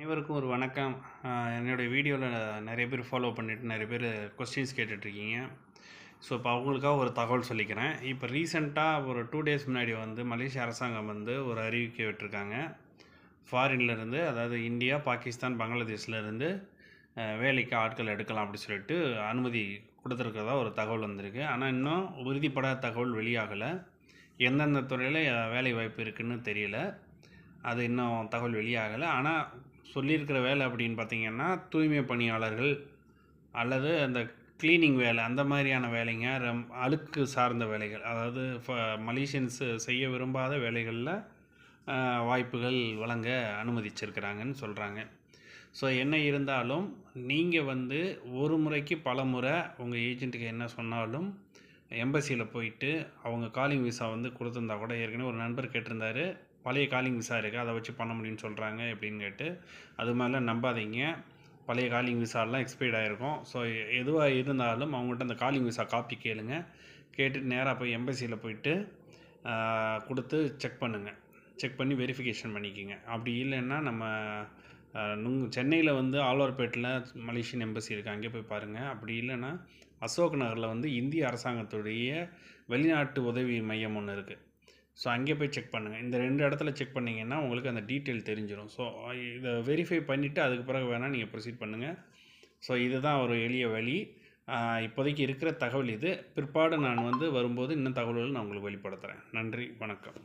அனைவருக்கும் ஒரு வணக்கம். என்னுடைய வீடியோவில் நிறைய பேர் ஃபாலோ பண்ணிவிட்டு நிறைய பேர் கொஸ்டின்ஸ் கேட்டுட்ருக்கீங்க. ஸோ இப்போ அவங்களுக்காக ஒரு தகவல் சொல்லிக்கிறேன். இப்போ ரீசெண்டாக ஒரு 2 டேஸ் முன்னாடி மலேசிய அரசாங்கம் ஒரு அறிவிக்கை விட்டுருக்காங்க. ஃபாரின்லேருந்து, அதாவது இந்தியா, பாகிஸ்தான், பங்களாதேஷ்லேருந்து வேலைக்கு ஆட்கள் எடுக்கலாம் அப்படி சொல்லிட்டு அனுமதி கொடுத்துருக்கிறதா ஒரு தகவல் வந்திருக்கு. ஆனால் இன்னும் உறுதிப்படாத தகவல் வெளியாகலை. எந்தெந்த துறையில் வேலை வாய்ப்பு இருக்குதுன்னு தெரியல. அது இன்னும் தகவல் வெளியாகலை. ஆனால் சொல்லியிருக்கிற வேலை அப்படின்னு பார்த்திங்கன்னா, தூய்மை பணியாளர்கள் அல்லது அந்த க்ளீனிங் வேலை, அந்த மாதிரியான வேலைங்க. அழுக்கு சார்ந்த வேலைகள், அதாவது மலேசியன்ஸ் செய்ய விரும்பாத வேலைகளில் வாய்ப்புகள் வழங்க அனுமதிச்சிருக்கிறாங்கன்னு சொல்கிறாங்க. ஸோ என்ன இருந்தாலும் நீங்கள் ஒரு முறைக்கு பல முறை உங்கள் ஏஜென்ட்டுக்கு என்ன சொன்னாலும் எம்பசியில் போயிட்டு அவங்க காலிங் விசா கொடுத்துருந்தா கூட, ஏற்கனவே ஒரு நண்பர் கேட்டிருந்தாரு, பழைய காலிங் விசா இருக்குது, அதை வச்சு பண்ண முடியும்னு சொல்கிறாங்க எப்படின்னு கேட்டு. அது மாதிரிலாம் நம்பாதீங்க. பழைய காலிங் விசாலாம் எக்ஸ்பைர்ட் ஆகிருக்கும். ஸோ எதுவாக இருந்தாலும் அவங்கள்ட்ட அந்த காலிங் விசா காப்பி கேளுங்க. கேட்டுட்டு நேராக போய் எம்பசியில் போயிட்டு கொடுத்து செக் பண்ணுங்கள். செக் பண்ணி வெரிஃபிகேஷன் பண்ணிக்கோங்க. அப்படி இல்லைன்னா நம்ம சென்னையில் ஆழ்வார்பேட்டில் மலேசியன் எம்பசி இருக்குது, அங்கே போய் பாருங்கள். அப்படி இல்லைன்னா அசோக் நகரில் இந்திய அரசாங்கத்துடைய வெளிநாட்டு உதவி மையம் ஒன்று இருக்குது. ஸோ அங்கே போய் செக் பண்ணுங்கள். இந்த 2 இடத்துல செக் பண்ணிங்கன்னா உங்களுக்கு அந்த டீட்டெயில் தெரிஞ்சிடும். ஸோ இதை வெரிஃபை பண்ணிவிட்டு அதுக்கு பிறகு வேணால் நீங்கள் ப்ரொசீட் பண்ணுங்கள். ஸோ இதுதான் ஒரு எளிய வழி. இப்போதைக்கு இருக்கிற தகவல் இது. பிற்பாடு நான் வரும்போது இன்னும் தகவல்கள் நான் உங்களுக்கு வெளிப்படுத்துகிறேன். நன்றி, வணக்கம்.